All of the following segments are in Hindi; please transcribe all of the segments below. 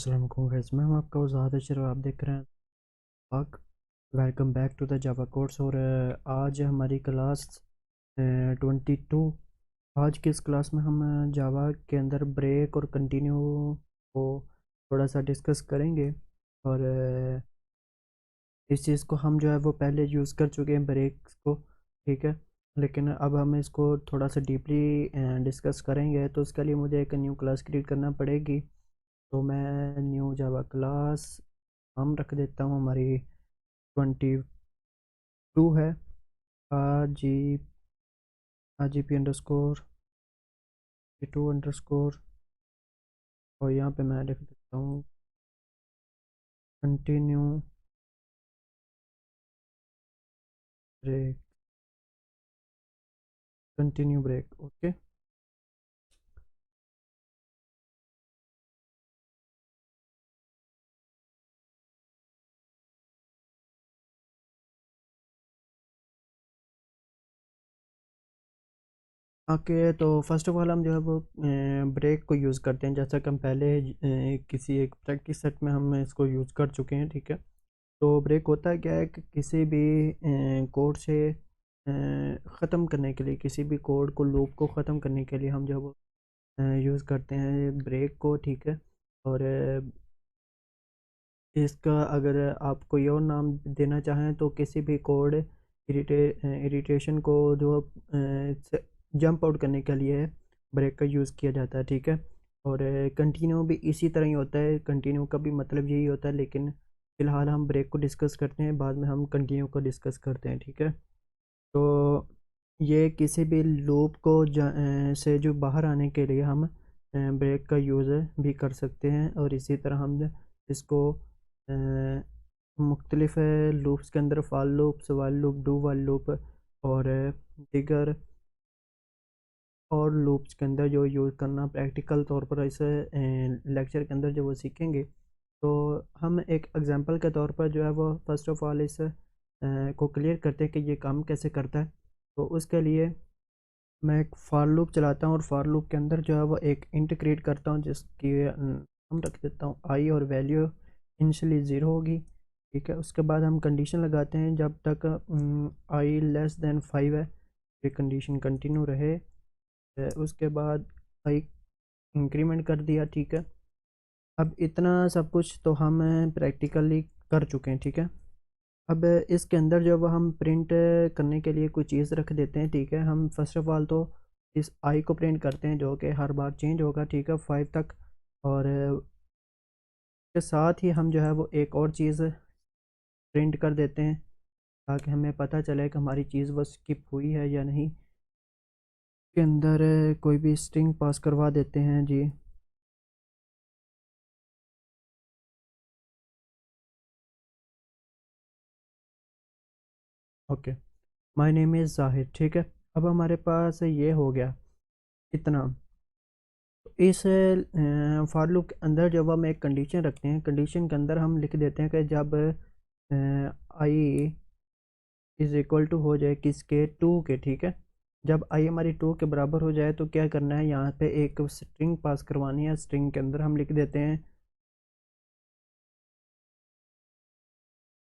अस्सलाम वालेकुम गाइस, मैं हूं आपका उस्ताद अशरफ। आप देख रहे हैं पाक। Welcome back to the Java course. और आज हमारी क्लास 22। आज की इस क्लास में हम जावा के अंदर ब्रेक और कंटिन्यू को थोड़ा सा डिस्कस करेंगे। और इस चीज़ को हम जो है वो पहले यूज़ कर चुके हैं ब्रेक्स को, ठीक है। लेकिन अब हम इसको थोड़ा सा डीपली डिस्कस करेंगे, तो उसके लिए मुझे एक न्यू क्लास क्रिएट करना पड़ेगी। तो मैं न्यू जावा क्लास हम रख देता हूँ, हमारी 22 है। जी जी पी _2_, और यहाँ पे मैं लिख देता हूँ continue break, continue break. Okay. Okay, तो फर्स्ट ऑफ ऑल हम जो है वो ब्रेक को यूज़ करते हैं, जैसा कि हम पहले किसी एक प्रैक्टिस सेट में हम इसको यूज़ कर चुके हैं, ठीक है। तो ब्रेक होता क्या है कि किसी भी कोड से ख़त्म करने के लिए, किसी भी कोड को लूप को ख़त्म करने के लिए हम जो है वो यूज़ करते हैं ब्रेक को, ठीक है। और इसका अगर आप कोई और नाम देना चाहें तो किसी भी कोड इरिटेशन को जो जंप आउट करने के लिए ब्रेक का यूज़ किया जाता है, ठीक है। और कंटिन्यू भी इसी तरह ही होता है, कंटिन्यू का भी मतलब यही होता है, लेकिन फ़िलहाल हम ब्रेक को डिस्कस करते हैं, बाद में हम कंटिन्यू को डिस्कस करते हैं, ठीक है। तो ये किसी भी लूप को से जो बाहर आने के लिए हम ब्रेक का यूज़ भी कर सकते हैं। और इसी तरह हम इसको मुख्तलिफ लूप्स के अंदर for loops, while loop, do while loop और दिगर और लूप्स के अंदर जो यूज़ करना प्रैक्टिकल तौर पर इस लेक्चर के अंदर जो वो सीखेंगे। तो हम एक एग्जांपल के तौर पर जो है वो फर्स्ट ऑफ ऑल इस को क्लियर करते हैं कि ये काम कैसे करता है। तो उसके लिए मैं एक फॉर लूप चलाता हूँ, और फॉर लूप के अंदर जो है वो एक इंट क्रिएट करता हूँ, जिसकी हम रख देता हूँ आई, और वैल्यू इनिशियली ज़ीरो होगी, ठीक है। उसके बाद हम कंडीशन लगाते हैं जब तक आई लेस देन 5 है, ये कंडीशन कंटिन्यू रहे। उसके बाद आई इंक्रीमेंट कर दिया, ठीक है। अब इतना सब कुछ तो हम प्रैक्टिकली कर चुके हैं, ठीक है। अब इसके अंदर जो वो हम प्रिंट करने के लिए कोई चीज़ रख देते हैं, ठीक है। हम फर्स्ट ऑफ ऑल तो इस आई को प्रिंट करते हैं, जो कि हर बार चेंज होगा, ठीक है, 5 तक। और के साथ ही हम जो है वो एक और चीज़ प्रिंट कर देते हैं, ताकि हमें पता चले कि हमारी चीज़ वो स्किप हुई है या नहीं। के अंदर कोई भी स्ट्रिंग पास करवा देते हैं जी। Okay, my name is Zahid, ठीक है। अब हमारे पास ये हो गया इतना। इस फॉर लूप के अंदर जब हम एक कंडीशन रखते हैं, कंडीशन के अंदर हम लिख देते हैं कि जब आई इज़ इक्वल टू हो जाए किसके, टू के, ठीक है। जब आई हमारी टू के बराबर हो जाए तो क्या करना है, यहाँ पे एक स्ट्रिंग पास करवानी है। स्ट्रिंग के अंदर हम लिख देते हैं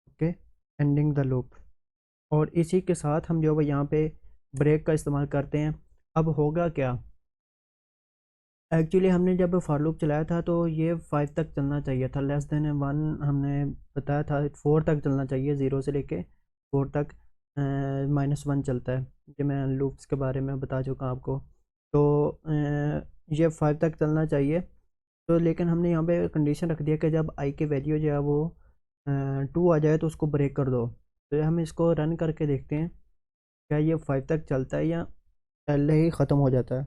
ओके, एंडिंग द लूप। और इसी के साथ हम जो है यहाँ पे ब्रेक का इस्तेमाल करते हैं। अब होगा क्या, एक्चुअली हमने जब फॉर लूप चलाया था तो ये 5 तक चलना चाहिए था, लेस देन 1 हमने बताया था, 4 तक चलना चाहिए, 0 से लेके 4 तक -1 चलता है। ये मैं लूप्स के बारे में बता चुका आपको। तो ये 5 तक चलना चाहिए। तो लेकिन हमने यहाँ पे कंडीशन रख दिया कि जब आई की वैल्यू जो है वो 2 आ जाए तो उसको ब्रेक कर दो। तो हम इसको रन करके देखते हैं क्या ये 5 तक चलता है या पहले ही ख़त्म हो जाता है।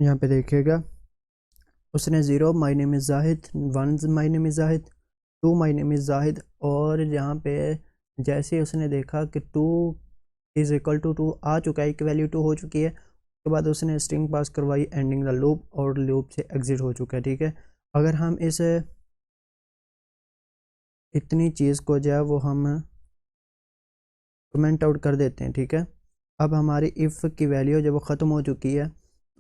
यहाँ पे देखिएगा, उसने 0 my name is Zahid, 1 my name is Zahid, 2 my name is Zahid. और यहाँ पे जैसे ही उसने देखा कि 2 इज़ इक्वल टू 2 आ चुका है, एक वैल्यू 2 हो चुकी है, उसके बाद उसने स्ट्रिंग पास करवाई एंडिंग द लूप, और लूप से एग्जिट हो चुका है, ठीक है। अगर हम इस इतनी चीज़ को जो है वो हम कमेंट आउट कर देते हैं, ठीक है। अब हमारी इफ़ की वैल्यू जब वो ख़त्म हो चुकी है,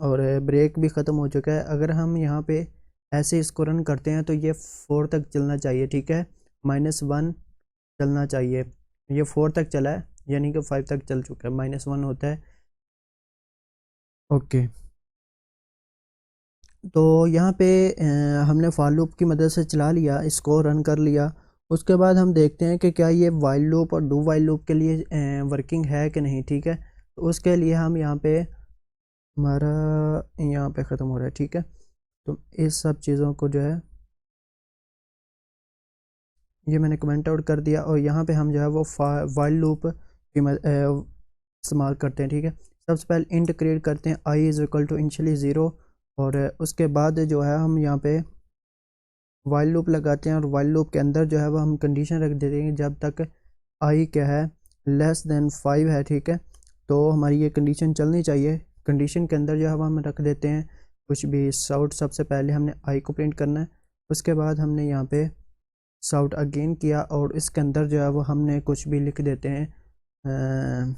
और ब्रेक भी ख़त्म हो चुका है। अगर हम यहाँ पे ऐसे इसको रन करते हैं तो ये 4 तक चलना चाहिए, ठीक है, -1 चलना चाहिए। ये 4 तक चला है, यानी कि 5 तक चल चुका है, -1 होता है। ओके, तो यहाँ पे हमने फॉर लूप की मदद से चला लिया, इसको रन कर लिया। उसके बाद हम देखते हैं कि क्या ये वाइल लूप और डू वाइल लूप के लिए वर्किंग है कि नहीं, ठीक है। तो उसके लिए हम यहाँ पे, हमारा यहाँ पे ख़त्म हो रहा है, ठीक है। तो इस सब चीज़ों को जो है ये मैंने कमेंट आउट कर दिया, और यहाँ पे हम जो है वो वाइल लूप की इस्तेमाल करते हैं, ठीक है। सबसे पहले इंट क्रिएट करते हैं I is equal to initially 0, और उसके बाद जो है हम यहाँ पे वाइल लूप लगाते हैं, और वाइल लूप के अंदर जो है वो हम कंडीशन रख देते हैं जब तक आई क्या है, <<5 है, ठीक है। तो हमारी ये कंडीशन चलनी चाहिए। कंडीशन के अंदर जो है वो हम रख देते हैं कुछ भी साउट। सबसे पहले हमने आई को प्रिंट करना है, उसके बाद हमने यहाँ पे साउट अगेन किया, और इसके अंदर जो है वो हमने कुछ भी लिख देते हैं।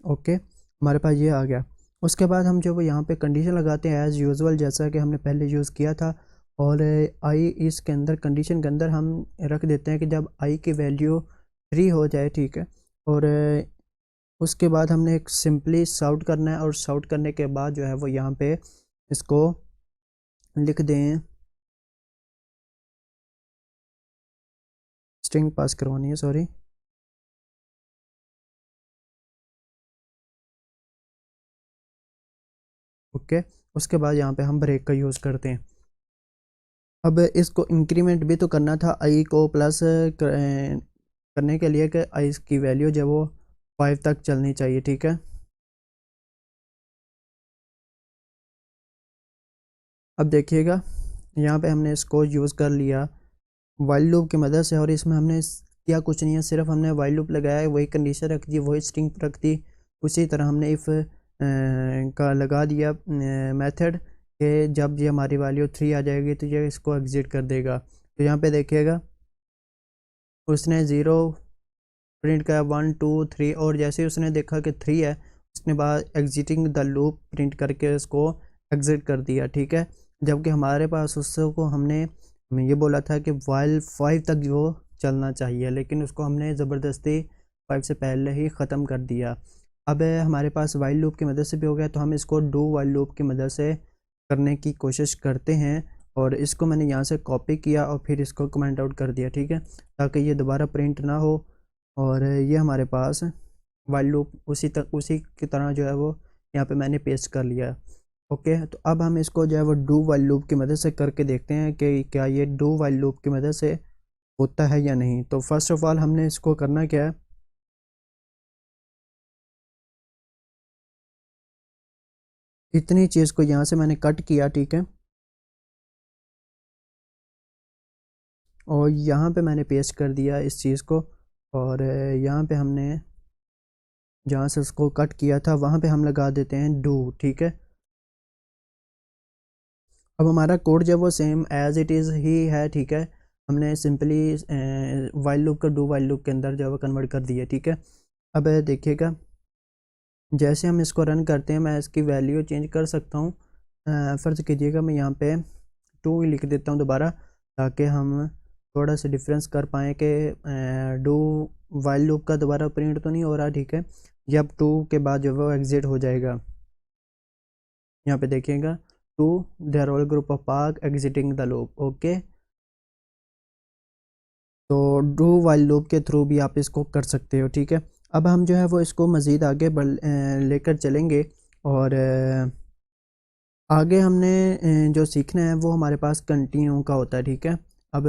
ओके, हमारे पास ये आ गया। उसके बाद हम जो वो यहाँ पे कंडीशन लगाते हैं एज़ यूजुअल, जैसा कि हमने पहले यूज़ किया था। और आई इसके अंदर कंडीशन के अंदर हम रख देते हैं कि जब आई की वैल्यू 3 हो जाए, ठीक है। और उसके बाद हमने एक सिंपली साउट करना है, और साउट करने के बाद जो है वो यहाँ पे इसको लिख दें, स्ट्रिंग पास करवानी है, सॉरी। ओके, उसके बाद यहाँ पे हम ब्रेक का यूज़ करते हैं। अब इसको इंक्रीमेंट भी तो करना था आई को प्लस करने के लिए कि आई की वैल्यू जो वो 5 तक चलनी चाहिए, ठीक है। अब देखिएगा, यहाँ पे हमने इसको यूज़ कर लिया वाइल लूप की मदद से, और इसमें हमने किया कुछ नहीं है, सिर्फ हमने वाइल लूप लगाया, वही कंडीशन रख दी, वही स्ट्रिंग रख दी। उसी तरह हमने इफ़ का लगा दिया मेथड कि जब ये हमारी वैल्यू 3 आ जाएगी तो ये इसको एग्जिट कर देगा। तो यहाँ पे देखिएगा, उसने 0 प्रिंट किया, 1 2 3, और जैसे ही उसने देखा कि 3 है, उसने बाद एग्जिटिंग द लूप प्रिंट करके उसको एग्जिट कर दिया, ठीक है। जबकि हमारे पास उसको हमने ये बोला था कि वाइल 5 तक वो चलना चाहिए, लेकिन उसको हमने ज़बरदस्ती 5 से पहले ही ख़त्म कर दिया। अब हमारे पास वाइल लूप की मदद से भी हो गया, तो हम इसको डू वाइल लूप की मदद से करने की कोशिश करते हैं। और इसको मैंने यहाँ से कॉपी किया और फिर इसको कमेंट आउट कर दिया, ठीक है, ताकि ये दोबारा प्रिंट ना हो। और ये हमारे पास वाइल लूप उसी की तरह जो है वो यहाँ पे मैंने पेस्ट कर लिया। ओके, तो अब हम इसको जो है वो डू वाइल लूप की मदद से करके देखते हैं कि क्या ये डू वाइल लूप की मदद से होता है या नहीं। तो फर्स्ट ऑफ ऑल हमने इसको करना क्या है, इतनी चीज़ को यहाँ से मैंने कट किया, ठीक है, और यहाँ पे मैंने पेस्ट कर दिया इस चीज़ को। और यहाँ पे हमने जहाँ से उसको कट किया था वहाँ पे हम लगा देते हैं डू, ठीक है। अब हमारा कोड जब वो सेम एज इट इज़ ही है, ठीक है, हमने सिंपली वाइल लूप का डू वाइल लूप के अंदर जो है वो कन्वर्ट कर दिया, ठीक है। अब देखिएगा, जैसे हम इसको रन करते हैं मैं इसकी वैल्यू चेंज कर सकता हूँ। फ़र्ज़ कीजिएगा मैं यहाँ पे 2 लिख देता हूँ दोबारा, ताकि हम थोड़ा सा डिफरेंस कर पाएँ कि डू वाइल लूप का दोबारा प्रिंट तो नहीं हो रहा, ठीक है। जब 2 के बाद जो है वो एग्ज़िट हो जाएगा, यहाँ पे देखिएगा, to there all group of park exiting the loop. Okay, तो डू वाइल लूप के थ्रू भी आप इसको कर सकते हो, ठीक है। अब हम जो है वो इसको मज़ीद आगे लेकर चलेंगे, और आगे हमने जो सीखना है वो हमारे पास कंटिन्यू का होता है, ठीक है। अब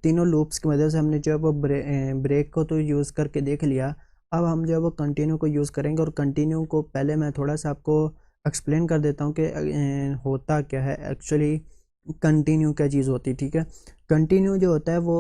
तीनों लूप्स की मदद से हमने जो है वो ब्रेक को तो यूज़ करके देख लिया। अब हम जो है वो कंटिन्यू को यूज़ करेंगे, और कंटिन्यू को पहले मैं थोड़ा सा आपको एक्सप्लेन कर देता हूँ कि होता क्या है एक्चुअली। कंटिन्यू क्या चीज़ होती है, ठीक है। कंटिन्यू जो होता है वो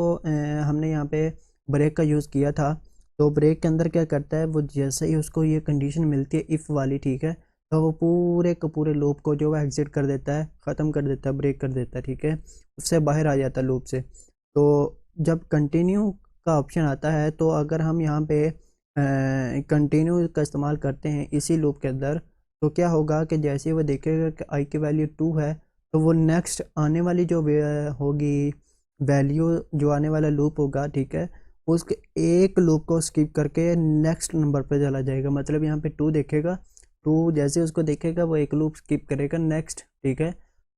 हमने यहाँ पे ब्रेक का यूज़ किया था। तो ब्रेक के अंदर क्या करता है, वो जैसे ही उसको ये कंडीशन मिलती है इफ़ वाली, ठीक है, तो वो पूरे के पूरे लूप को जो है एग्जिट कर देता है, ख़त्म कर देता है, ब्रेक कर देता है, ठीक है, उससे बाहर आ जाता है लूप से। तो जब कंटिन्यू का ऑप्शन आता है, तो अगर हम यहाँ पे कंटिन्यू का इस्तेमाल करते हैं इसी लूप के अंदर, तो क्या होगा कि जैसे ही वो देखेगा कि आई की वैल्यू 2 है, तो वो नेक्स्ट आने वाली जो होगी वैल्यू, जो आने वाला लूप होगा, ठीक है, उसके एक लूप को स्किप करके नेक्स्ट नंबर पे चला जाएगा। मतलब यहाँ पे 2 देखेगा, 2 जैसे उसको देखेगा वो एक लूप स्किप करेगा नेक्स्ट, ठीक है,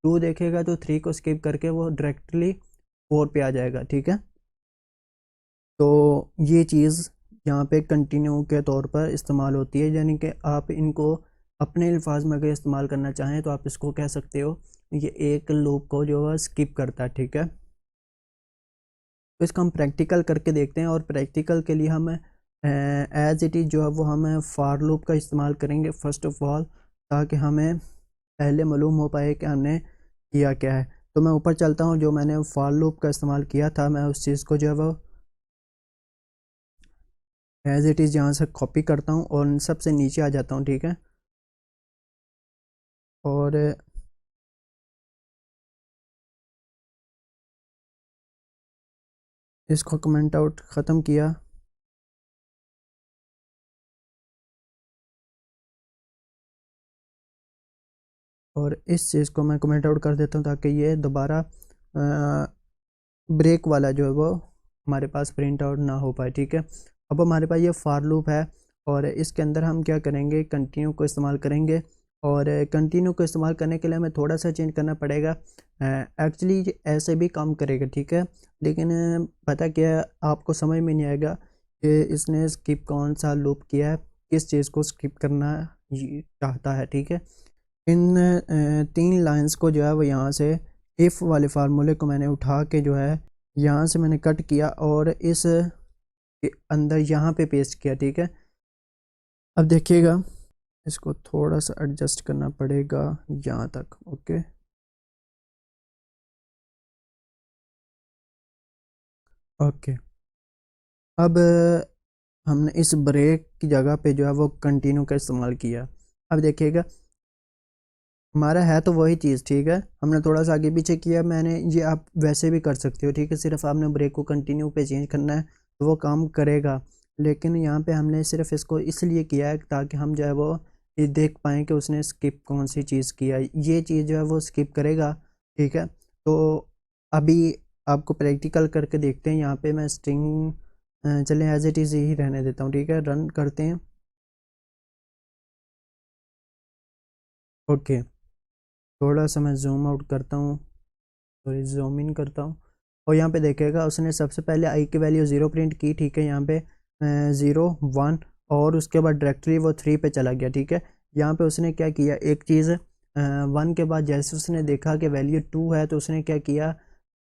2 देखेगा तो 3 को स्किप करके वो डायरेक्टली 4 पे आ जाएगा, ठीक है। तो ये चीज़ यहाँ पे कंटिन्यू के तौर पर इस्तेमाल होती है, यानी कि आप इनको अपने अल्फाज में अगर इस्तेमाल करना चाहें तो आप इसको कह सकते हो ये एक लूप को जो है स्किप करता है, ठीक है। तो इसका हम प्रैक्टिकल करके देखते हैं, और प्रैक्टिकल के लिए हम एज इट इज़ जो है वो हम फॉर लूप का इस्तेमाल करेंगे फर्स्ट ऑफ ऑल, ताकि हमें पहले मालूम हो पाए कि हमने किया क्या है। तो मैं ऊपर चलता हूँ, जो मैंने फॉर लूप का इस्तेमाल किया था मैं उस चीज़ को जो है वो एज इट इज़ यहाँ से कॉपी करता हूँ और सबसे नीचे आ जाता हूँ, ठीक है। और इसको कमेंट आउट ख़त्म किया, और इस चीज़ को मैं कमेंट आउट कर देता हूँ ताकि ये दोबारा ब्रेक वाला जो है वो हमारे पास प्रिंट आउट ना हो पाए, ठीक है। अब हमारे पास ये फॉर लूप है, और इसके अंदर हम क्या करेंगे, कंटिन्यू को इस्तेमाल करेंगे। और कंटिन्यू को इस्तेमाल करने के लिए हमें थोड़ा सा चेंज करना पड़ेगा। एक्चुअली ऐसे भी काम करेगा, ठीक है, लेकिन पता क्या है, आपको समझ में नहीं आएगा कि इसने स्किप कौन सा लूप किया है, किस चीज़ को स्किप करना चाहता है, ठीक है। इन 3 लाइंस को जो है वो यहाँ से इफ़ वाले फार्मूले को मैंने उठा के जो है यहाँ से मैंने कट किया और इस के अंदर यहाँ पे पेस्ट किया, ठीक है। अब देखिएगा, इसको थोड़ा सा एडजस्ट करना पड़ेगा यहाँ तक, ओके। ओके, अब हमने इस ब्रेक की जगह पे जो है वो कंटिन्यू का इस्तेमाल किया। अब देखिएगा, हमारा है तो वही चीज़, ठीक है, हमने थोड़ा सा आगे पीछे किया मैंने, ये आप वैसे भी कर सकते हो, ठीक है, सिर्फ आपने ब्रेक को कंटिन्यू पे चेंज करना है तो वो काम करेगा। लेकिन यहाँ पे हमने सिर्फ इसको इसलिए किया है ताकि हम जो है वो ये देख पाएँ कि उसने स्किप कौन सी चीज़ किया, ये चीज़ जो है वो स्किप करेगा, ठीक है। तो अभी आपको प्रैक्टिकल करके देखते हैं। यहाँ पे मैं स्ट्रिंग चलें एज इट इज़ ही रहने देता हूँ, ठीक है, रन करते हैं। ओके, थोड़ा सा मैं जूम आउट करता हूँ, सॉरी जूम इन करता हूँ, और यहाँ पे देखेगा उसने सबसे पहले आई की वैल्यू 0 प्रिंट की, ठीक है, यहाँ पे 0 1, और उसके बाद डायरेक्टली वो 3 पे चला गया, ठीक है। यहाँ पे उसने क्या किया, एक चीज़ 1 के बाद जैसे उसने देखा कि वैल्यू 2 है तो उसने क्या किया,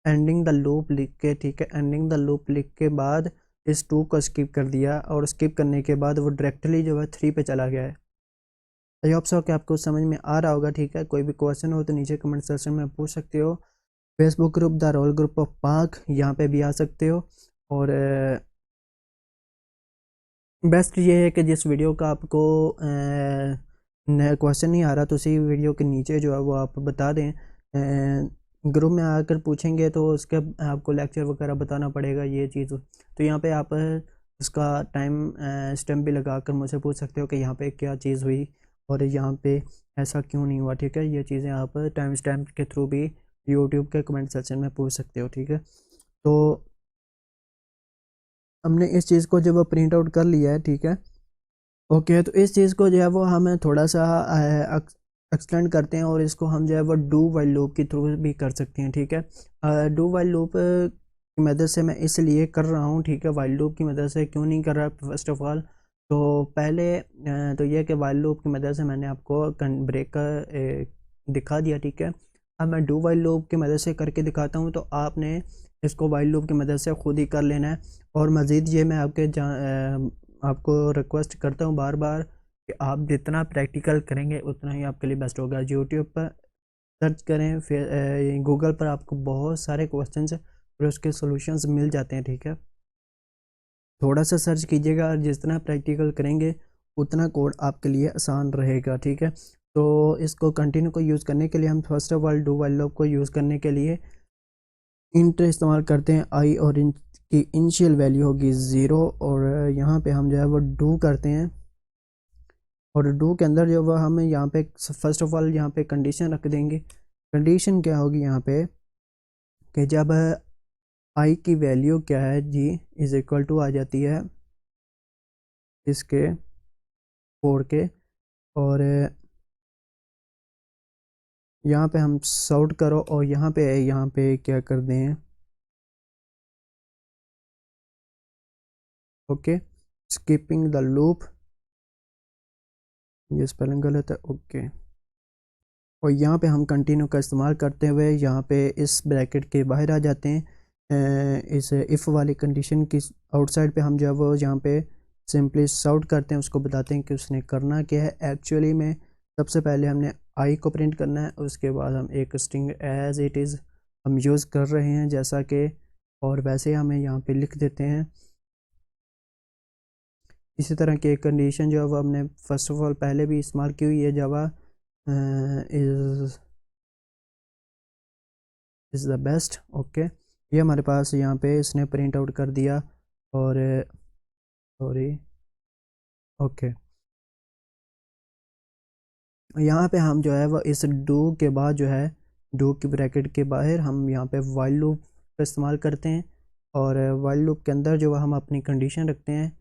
एंडिंग द लूप लिख के, ठीक है, एंडिंग द लूप लिख के बाद इस 2 को स्किप कर दिया, और स्किप करने के बाद वो डायरेक्टली जो है 3 पे चला गया है। आई होप सो कि आपको समझ में आ रहा होगा, ठीक है। कोई भी क्वेश्चन हो तो नीचे कमेंट सेक्शन में पूछ सकते हो। Facebook group the role group of पाक, यहाँ पे भी आ सकते हो। और बेस्ट ये है कि जिस वीडियो का आपको क्वेश्चन नहीं आ रहा तो उसी वीडियो के नीचे जो है वो आप बता दें। ग्रुप में आकर पूछेंगे तो उसके आपको लेक्चर वगैरह बताना पड़ेगा, ये चीज़। तो यहाँ पे आप उसका टाइम स्टैम्प भी लगा कर मुझसे पूछ सकते हो कि यहाँ पे क्या चीज़ हुई और यहाँ पे ऐसा क्यों नहीं हुआ, ठीक है। ये चीज़ें आप टाइम स्टैम्प के थ्रू भी यूट्यूब के कमेंट सेक्शन में पूछ सकते हो, ठीक है। तो हमने इस चीज़ को जब प्रिंट आउट कर लिया है, ठीक है, ओके। तो इस चीज़ को जो है वो हम थोड़ा सा एक्सटेंड करते हैं, और इसको हम जो है वो डू वाइल लूप के थ्रू भी कर सकते हैं, ठीक है। डू वाइल लूप की मदद से मैं इसलिए कर रहा हूँ, ठीक है, वाइल लूप की मदद से क्यों नहीं कर रहा, फर्स्ट ऑफ ऑल तो पहले तो यह कि वाइल लूप की मदद से मैंने आपको ब्रेक का दिखा दिया, ठीक है। अब मैं डू वाइल लूप की मदद से करके दिखाता हूँ, तो आपने इसको वाइल लूप की मदद से खुद ही कर लेना है। और मज़ीद ये मैं आपको रिक्वेस्ट करता हूँ बार बार कि आप जितना प्रैक्टिकल करेंगे उतना ही आपके लिए बेस्ट होगा। यूट्यूब पर सर्च करें, फिर गूगल पर आपको बहुत सारे क्वेश्चंस और उसके सॉल्यूशंस मिल जाते हैं, ठीक है। थोड़ा सा सर्च कीजिएगा और जितना प्रैक्टिकल करेंगे उतना कोड आपके लिए आसान रहेगा, ठीक है। तो इसको कंटिन्यू को यूज़ करने के लिए हम first of all do while loop को यूज़ करने के लिए इंट इस्तेमाल करते हैं, आई और इंट इसकी इनिशियल वैल्यू होगी 0 और यहाँ पे हम जो है वो डू करते हैं और डू के अंदर जो वो हम यहाँ पे फर्स्ट ऑफ ऑल यहाँ पे कंडीशन रख देंगे। कंडीशन क्या होगी यहाँ पे कि जब आई की वैल्यू क्या है जी इज़ इक्वल टू आ जाती है इसके 4 के और यहाँ पे हम सॉर्ट करो और यहाँ पे क्या कर दें ओके स्किपिंग द लूप, ये स्पेलिंग गलत है ओके। और यहाँ पे हम कंटिन्यू का इस्तेमाल करते हुए यहाँ पे इस ब्रैकेट के बाहर आ जाते हैं। इस इफ़ वाली कंडीशन की आउटसाइड पे हम जो है वो यहाँ पे सिंपली सॉर्ट करते हैं, उसको बताते हैं कि उसने करना क्या है। एक्चुअली में सबसे पहले हमने आई को प्रिंट करना है, उसके बाद हम एक स्ट्रिंग एज इट इज़ हम यूज़ कर रहे हैं जैसा कि, और वैसे हमें यहाँ पे लिख देते हैं। इसी तरह की एक कंडीशन जो है वो हमने फर्स्ट ऑफ ऑल पहले भी इस्तेमाल की हुई है, जावा इज़ द बेस्ट ओके। ये हमारे पास यहाँ पे इसने प्रिंट आउट कर दिया और सॉरी ओके। यहाँ पे हम जो है वो इस डू के बाद जो है डू की ब्रैकेट के बाहर हम यहाँ पे वाइल लूप का इस्तेमाल करते हैं और वाइल लूप के अंदर जो है हम अपनी कंडीशन रखते हैं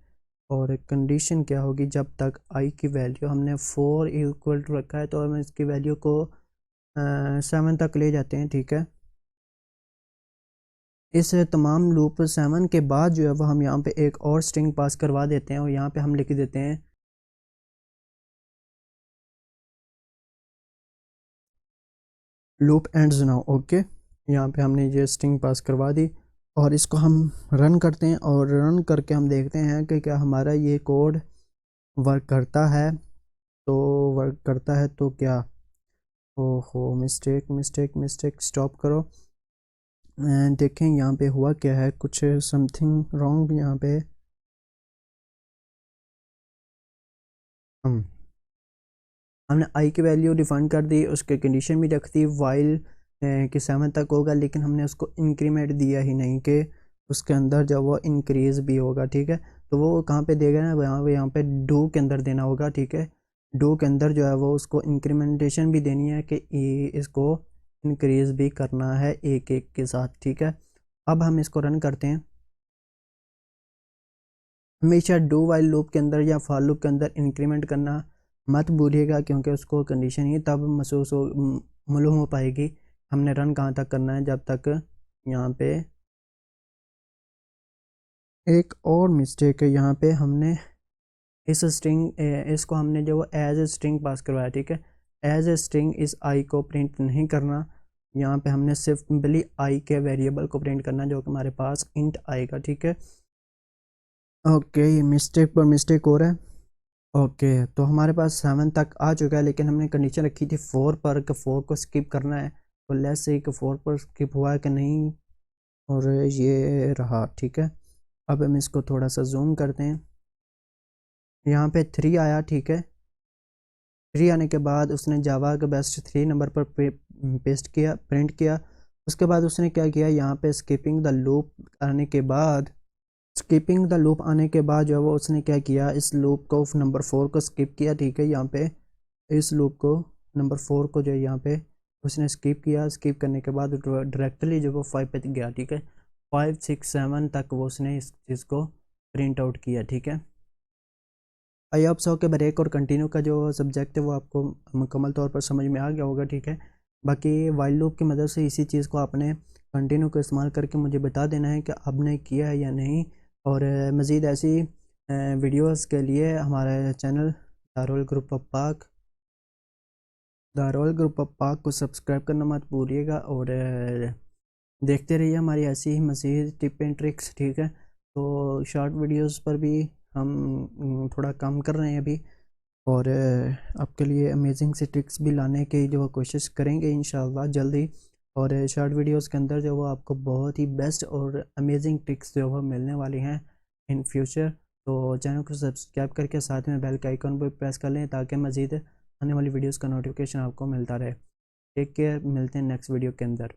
और कंडीशन क्या होगी जब तक आई की वैल्यू हमने 4 इक्वल टू रखा है तो हम इसकी वैल्यू को 7 तक ले जाते हैं, ठीक है। इस तमाम लूप 7 के बाद जो है वो हम यहाँ पे एक और स्ट्रिंग पास करवा देते हैं और यहाँ पे हम लिख देते हैं लूप एंड्स नाउ ओके। यहाँ पे हमने ये स्ट्रिंग पास करवा दी और इसको हम रन करते हैं और रन करके हम देखते हैं कि क्या हमारा ये कोड वर्क करता है। तो वर्क करता है तो क्या, ओहो मिस्टेक मिस्टेक मिस्टेक, स्टॉप करो। देखें यहाँ पे हुआ क्या है, कुछ समथिंग रॉन्ग यहाँ पे। हमने आई की वैल्यू डिफाइन कर दी, उसके कंडीशन भी रख दी वाइल कि 7 तक होगा, लेकिन हमने उसको इंक्रीमेंट दिया ही नहीं कि उसके अंदर जब वो इंक्रीज भी होगा, ठीक है। तो वो कहाँ पे देगा ना, यहाँ पे डू के अंदर देना होगा, ठीक है। डू के अंदर जो है वो उसको इंक्रीमेंटेशन भी देनी है कि इसको इंक्रीज भी करना है एक एक के साथ, ठीक है। अब हम इसको रन करते हैं। हमेशा डू वाइल लूप के अंदर या फॉर लूप के अंदर इंक्रीमेंट करना मत भूलिएगा, क्योंकि उसको कंडीशन ही तब महसूस हो मालूम हो पाएगी हमने रन कहाँ तक करना है। जब तक यहाँ पे एक और मिस्टेक है, यहाँ पे हमने इस स्ट्रिंग इसको हमने जो एज ए स्ट्रिंग पास करवाया, ठीक है। एज ए स्ट्रिंग इस आई को प्रिंट नहीं करना, यहाँ पे हमने सिंपली आई के वेरिएबल को प्रिंट करना जो कि हमारे पास इंट आएगा, ठीक है। ओके ये मिस्टेक पर मिस्टेक हो रहा है ओके। तो हमारे पास 7 तक आ चुका है, लेकिन हमने कंडीशन रखी थी 4 पर कि 4 को स्किप करना है। तो लेट्स से कि 4 पर स्किप हुआ है कि नहीं, और ये रहा, ठीक है। अब हम इसको थोड़ा सा जूम करते हैं। यहाँ पे 3 आया, ठीक है। 3 आने के बाद उसने जावा के बेस्ट 3 नंबर पर पेस्ट किया, प्रिंट किया। उसके बाद उसने क्या किया, यहाँ पे स्किपिंग द लूप आने के बाद जो है वो उसने क्या किया, इस लूप को नंबर 4 को स्किप किया, ठीक है। यहाँ पे इस लूप को नंबर 4 को जो है यहाँ पे उसने स्किप किया। स्किप करने के बाद डायरेक्टली जो वो 5 पे गया, ठीक है। 5 6 7 तक वो उसने इस चीज़ को प्रिंट आउट किया, ठीक है। आई होप सो के ब्रेक और कंटिन्यू का जो सब्जेक्ट है वो आपको मुकम्मल तौर पर समझ में आ गया होगा, ठीक है। बाकी वाइल लूप की मदद से इसी चीज़ को आपने कंटिन्यू को इस्तेमाल करके मुझे बता देना है कि आपने किया है या नहीं। और मज़ीद ऐसी वीडियोस के लिए हमारे चैनल दारुल ग्रुप ऑफ पाक को सब्सक्राइब करना मत भूलिएगा और देखते रहिए हमारी ऐसी ही मज़ीद टिप एंड ट्रिक्स, ठीक है। तो शॉर्ट वीडियोस पर भी हम थोड़ा काम कर रहे हैं अभी, और आपके लिए अमेजिंग सी ट्रिक्स भी लाने की जो कोशिश करेंगे इंशाल्लाह जल्दी। और शॉर्ट वीडियोस के अंदर जो वो आपको बहुत ही बेस्ट और अमेजिंग ट्रिक्स जो वो मिलने वाली हैं इन फ्यूचर। तो चैनल को सब्सक्राइब करके साथ में बेल के आइकन पर प्रेस कर लें ताकि मज़ीद आने वाली वीडियोस का नोटिफिकेशन आपको मिलता रहे। टेक केयर, मिलते हैं नेक्स्ट वीडियो के अंदर।